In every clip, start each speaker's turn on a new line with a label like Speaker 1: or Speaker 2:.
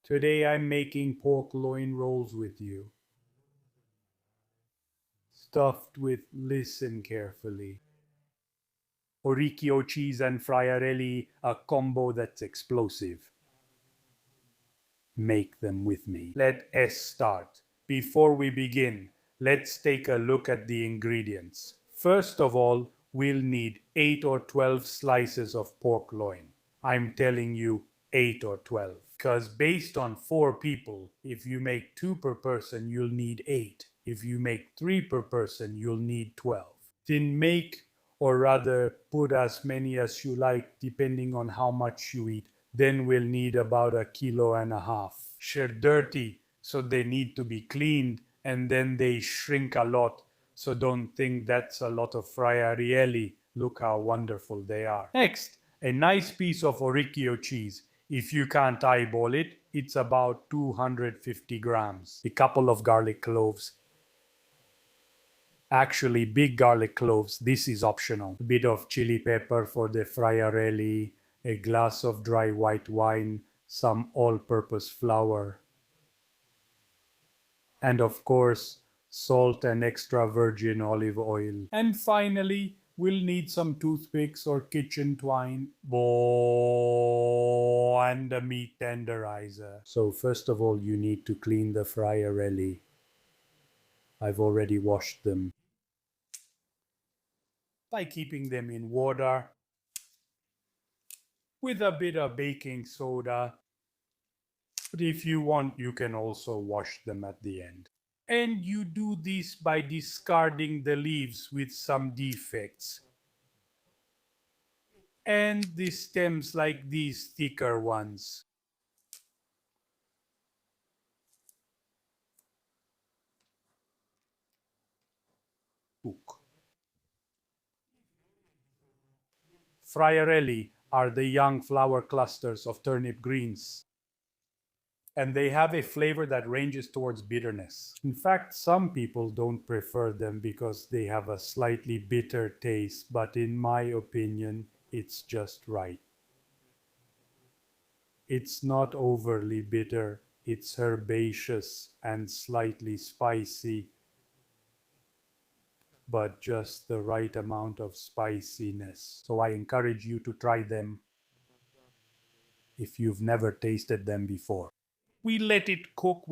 Speaker 1: Today I'm making pork loin rolls with you, stuffed with, listen carefully, Auricchio cheese and Friarielli, a combo that's explosive. Make them with me. Let us start. Before we begin, let's take a look at the ingredients. First of all, we'll need 8 or 12 slices of pork loin. I'm telling you 8 or 12. Because based on 4 people, if you make 2 per person, you'll need 8. If you make 3 per person, you'll need 12. Then make, or rather put as many as you like depending on how much you eat. Then we'll need about 1.5 kilos. They're dirty, so they need to be cleaned, and then they shrink a lot. So don't think that's a lot of Friarielli. Look how wonderful they are. Next, a nice piece of Auricchio cheese. If you can't eyeball it, it's about 250 grams. A couple of garlic cloves. Actually, big garlic cloves. This is optional. A bit of chili pepper for the Friarielli, a glass of dry white wine, some all-purpose flour, and of course, salt and extra virgin olive oil. And finally, we'll need some toothpicks or kitchen twine, and a meat tenderizer. So first of all, you need to clean the Friarielli. I've already washed them by keeping them in water with a bit of baking soda. But if you want, you can also wash them at the end. And you do this by discarding the leaves with some defects. And the stems like these thicker ones. Cook. Friarielli are the young flower clusters of turnip greens, and they have a flavor that ranges towards bitterness. In fact, some people don't prefer them because they have a slightly bitter taste, but in my opinion, it's just right. It's not overly bitter, it's herbaceous and slightly spicy, but just the right amount of spiciness. So I encourage you to try them if you've never tasted them before. We let it cook,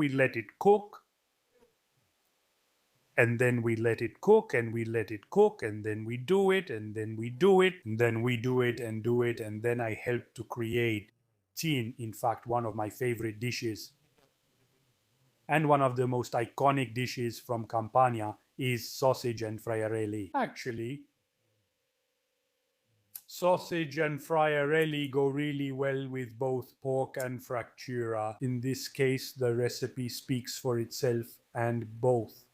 Speaker 1: and then we let it cook, and we let it cook, and then we do it, and then we do it, and then we do it, and then I help to create tin, in fact, one of my favorite dishes. And one of the most iconic dishes from Campania is sausage and Friarielli. Actually, sausage and Friarielli go really well with both pork and frattura. In this case, the recipe speaks for itself, and both.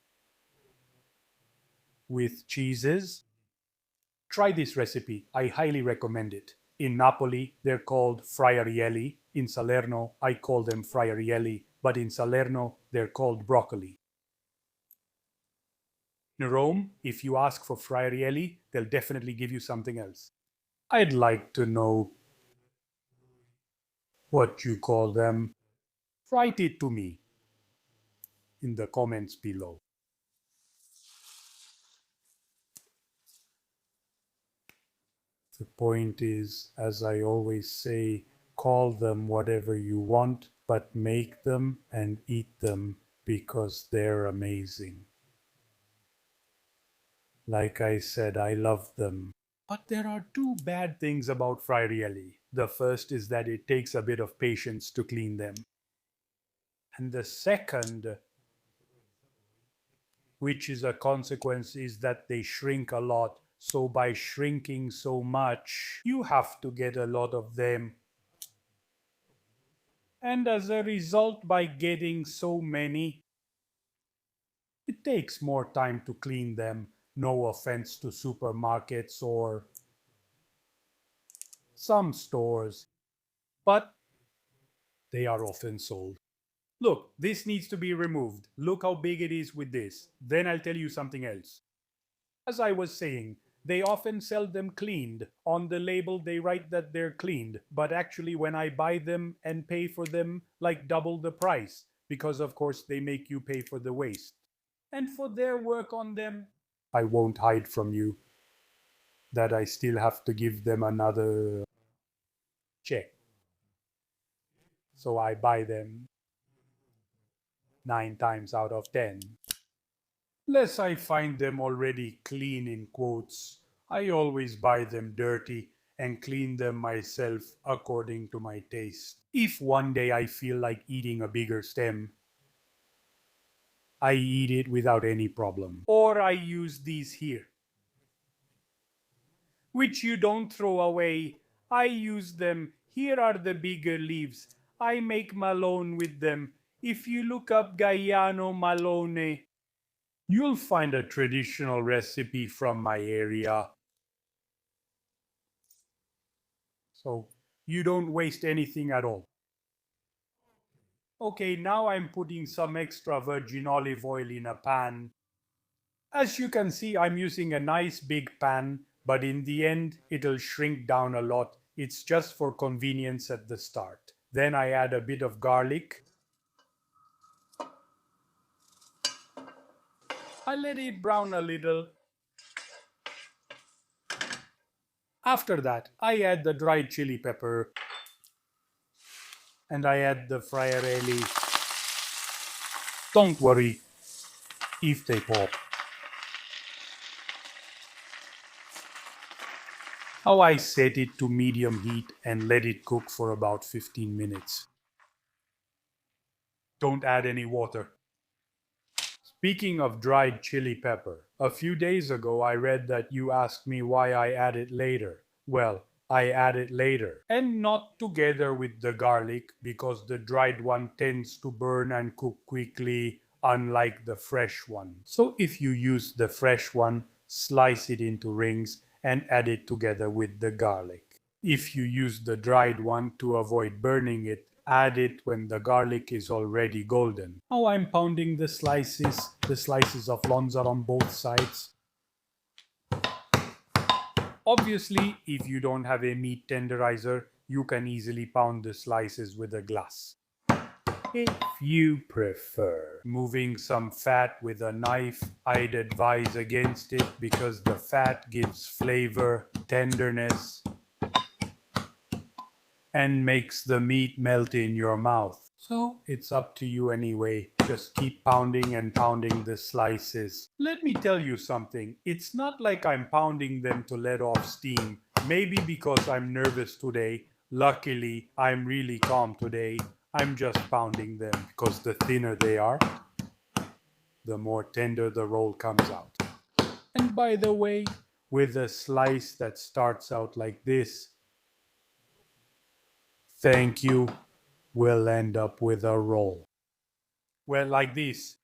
Speaker 1: With cheeses, try this recipe. I highly recommend it. In Napoli, they're called Friarielli. In Salerno, I call them Friarielli, but in Salerno, they're called broccoli. In Rome, if you ask for Friarielli, they'll definitely give you something else. I'd like to know what you call them. Write it to me in the comments below. The point is, as I always say, call them whatever you want, but make them and eat them because they're amazing. Like I said, I love them. But there are two bad things about Friarielli. The first is that it takes a bit of patience to clean them. And the second, which is a consequence, is that they shrink a lot. So by shrinking so much, you have to get a lot of them. And as a result, by getting so many, it takes more time to clean them. No offense to supermarkets or some stores, but they are often sold. Look, this needs to be removed. Look how big it is with this. Then I'll tell you something else. As I was saying, They often sell them cleaned. On the label, they write that they're cleaned, but actually, when I buy them and pay for them, like double the price, because of course they make you pay for the waste. And for their work on them, I won't hide from you that I still have to give them another check. So I buy them 9 times out of 10. Lest I find them already clean in quotes, I always buy them dirty and clean them myself according to my taste. If one day I feel like eating a bigger stem, I eat it without any problem. Or I use these here, which you don't throw away. I use them. Here are the bigger leaves. I make malone with them. If you look up Gaiano malone, you'll find a traditional recipe from my area. So you don't waste anything at all. Okay, now I'm putting some extra virgin olive oil in a pan. As you can see, I'm using a nice big pan, but in the end, it'll shrink down a lot. It's just for convenience at the start. Then I add a bit of garlic. I let it brown a little. After that, I add the dried chili pepper and I add the Friarielli. Don't worry if they pop. Now I set it to medium heat and let it cook for about 15 minutes. Don't add any water. Speaking of dried chili pepper, a few days ago I read that you asked me why I add it later. Well, I add it later, and not together with the garlic because the dried one tends to burn and cook quickly, unlike the fresh one. So if you use the fresh one, slice it into rings and add it together with the garlic. If you use the dried one to avoid burning it, add it when the garlic is already golden. Now I'm pounding the slices of lonza on both sides. Obviously, if you don't have a meat tenderizer, you can easily pound the slices with a glass. If you prefer moving some fat with a knife, I'd advise against it because the fat gives flavor, tenderness, and makes the meat melt in your mouth. So it's up to you anyway. Just keep pounding and pounding the slices. Let me tell you something. It's not like I'm pounding them to let off steam. Maybe because I'm nervous today. Luckily, I'm really calm today. I'm just pounding them because the thinner they are, the more tender the roll comes out. And by the way, with a slice that starts out like this, thank you, we'll end up with a roll. Well, like this.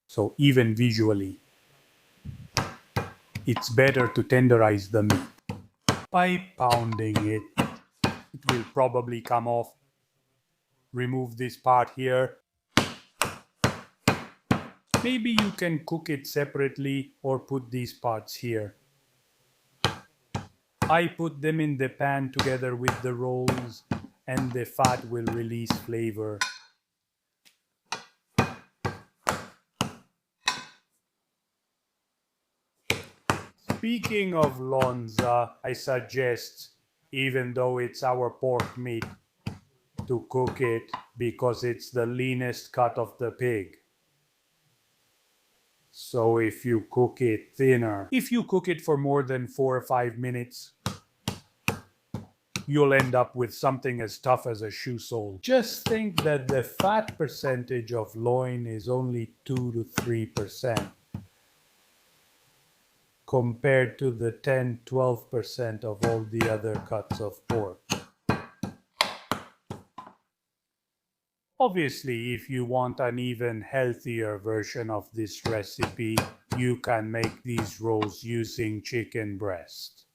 Speaker 1: So even visually, it's better to tenderize the meat. By pounding it, it will probably come off. Remove this part here. Maybe you can cook it separately or put these parts here. I put them in the pan together with the rolls and the fat will release flavor. Speaking of lonza, I suggest, even though it's our pork meat, to cook it because it's the leanest cut of the pig. So if you cook it thinner, if you cook it for more than 4 or 5 minutes, you'll end up with something as tough as a shoe sole. Just think that the fat percentage of loin is only 2 to 3% compared to the 10-12% of all the other cuts of pork. Obviously, if you want an even healthier version of this recipe, you can make these rolls using chicken breast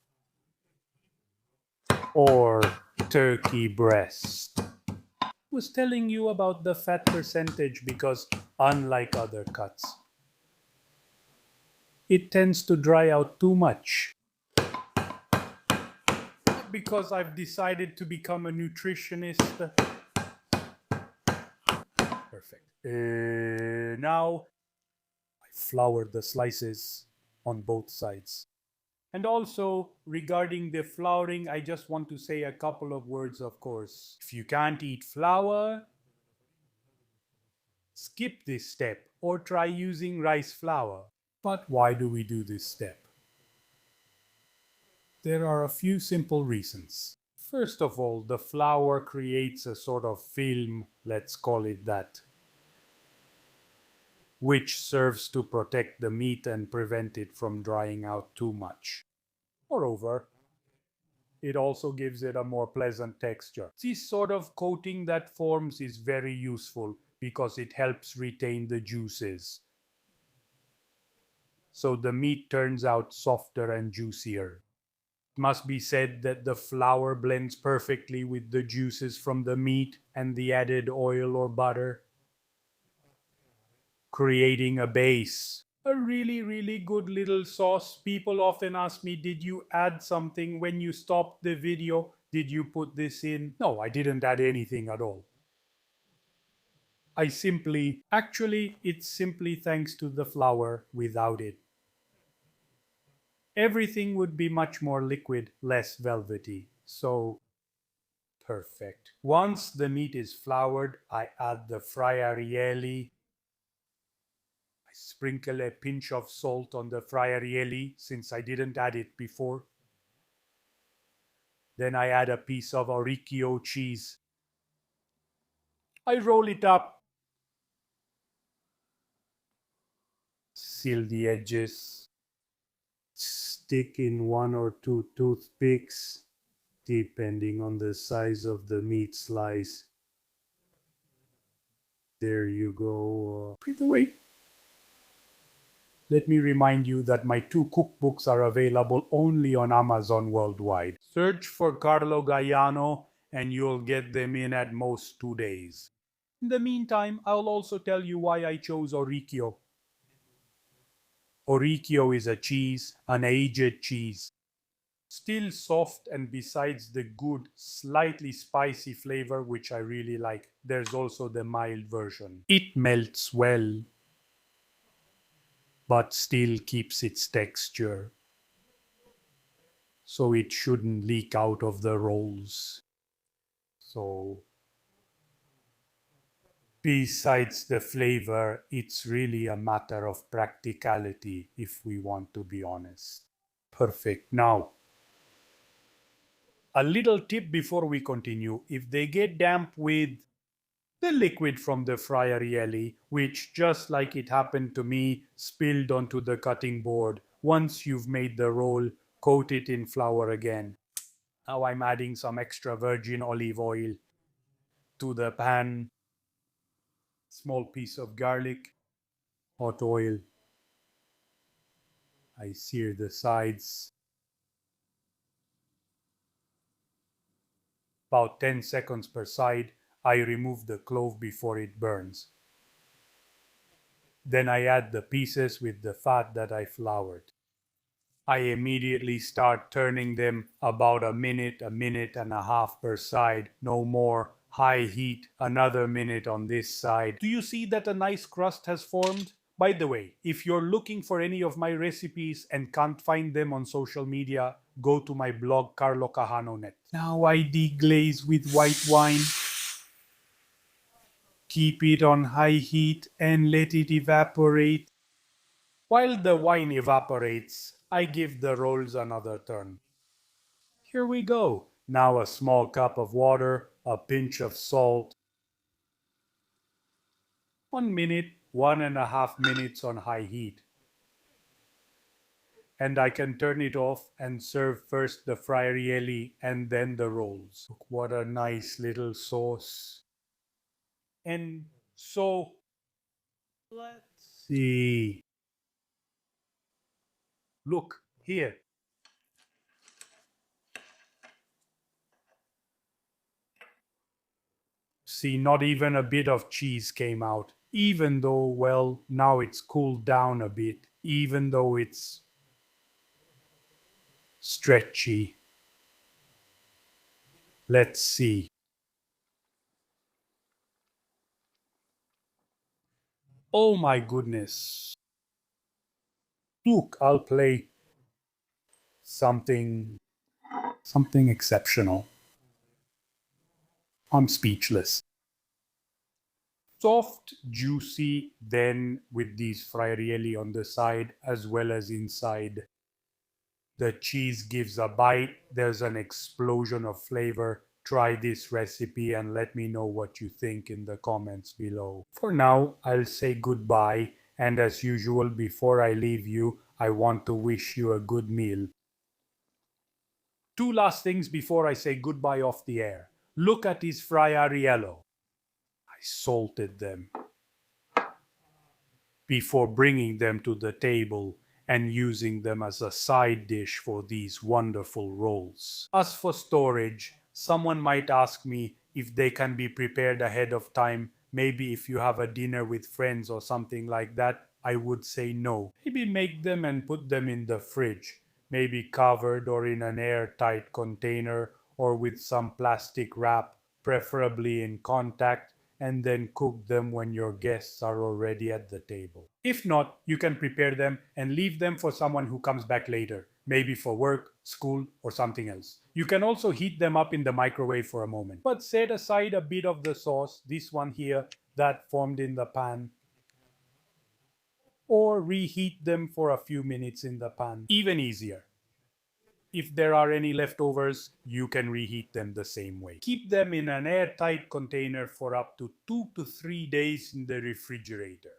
Speaker 1: or turkey breast. I was telling you about the fat percentage because, unlike other cuts, it tends to dry out too much. because I've decided to become a nutritionist. Perfect. Now I flour the slices on both sides. And also, regarding the flouring, I just want to say a couple of words, of course. If you can't eat flour, skip this step or try using rice flour. But why do we do this step? There are a few simple reasons. First of all, the flour creates a sort of film, let's call it that, which serves to protect the meat and prevent it from drying out too much. Moreover, it also gives it a more pleasant texture. This sort of coating that forms is very useful because it helps retain the juices. So the meat turns out softer and juicier. It must be said that the flour blends perfectly with the juices from the meat and the added oil or butter, creating a base. A really, really good little sauce. People often ask me, did you add something when you stopped the video? Did you put this in? No, I didn't add anything at all. Actually, it's simply thanks to the flour. Without it, everything would be much more liquid, less velvety. So, perfect. Once the meat is floured, I add the Friarielli. I sprinkle a pinch of salt on the Friarielli since I didn't add it before. Then I add a piece of Auricchio cheese. I roll it up, seal the edges, stick in one or two toothpicks, depending on the size of the meat slice. There you go. By the way, let me remind you that my two cookbooks are available only on Amazon worldwide. Search for Carlo Gaiano and you'll get them in at most 2 days. In the meantime, I'll also tell you why I chose Auricchio. Auricchio is a cheese, an aged cheese. Still soft, and besides the good, slightly spicy flavor, which I really like, there's also the mild version. It melts well, but still keeps its texture, so it shouldn't leak out of the rolls. So, besides the flavor, it's really a matter of practicality if we want to be honest. Perfect. Now, a little tip before we continue: if they get damp with the liquid from the Friarielli, which, just like it happened to me, spilled onto the cutting board, once you've made the roll, coat it in flour again. Now I'm adding some extra virgin olive oil to the pan, small piece of garlic, hot oil. I sear the sides. About 10 seconds per side. I remove the clove before it burns. Then I add the pieces with the fat that I floured. I immediately start turning them about a minute and a half per side, no more. High heat, another minute on this side. Do you see that a nice crust has formed? By the way, if you're looking for any of my recipes and can't find them on social media, go to my blog carlocahano.net. Now I deglaze with white wine. Keep it on high heat and let it evaporate. While the wine evaporates, I give the rolls another turn. Here we go. Now a small cup of water, a pinch of salt. 1 minute, 1.5 minutes on high heat. And I can turn it off and serve first the Friarielli and then the rolls. Look, what a nice little sauce. And so, let's see. Look, here. See, not even a bit of cheese came out, even though, well, now it's cooled down a bit, even though it's stretchy. Let's see. Oh my goodness. Look, I'll play something something exceptional. I'm speechless. Soft, juicy, then with these Friarielli on the side as well as inside. The cheese gives a bite, there's an explosion of flavor. Try this recipe and let me know what you think in the comments below. For now, I'll say goodbye, and as usual, before I leave you, I want to wish you a good meal. Two last things before I say goodbye off the air. Look at these Friariello. I salted them before bringing them to the table and using them as a side dish for these wonderful rolls. As for storage, someone might ask me if they can be prepared ahead of time. Maybe if you have a dinner with friends or something like that, I would say no. Maybe make them and put them in the fridge, maybe covered or in an airtight container or with some plastic wrap, preferably in contact, and then cook them when your guests are already at the table. If not, you can prepare them and leave them for someone who comes back later, maybe for work, school, or something else. You can also heat them up in the microwave for a moment. But set aside a bit of the sauce, this one here, that formed in the pan, or reheat them for a few minutes in the pan. Even easier. If there are any leftovers, you can reheat them the same way. Keep them in an airtight container for up to 2 to 3 days in the refrigerator.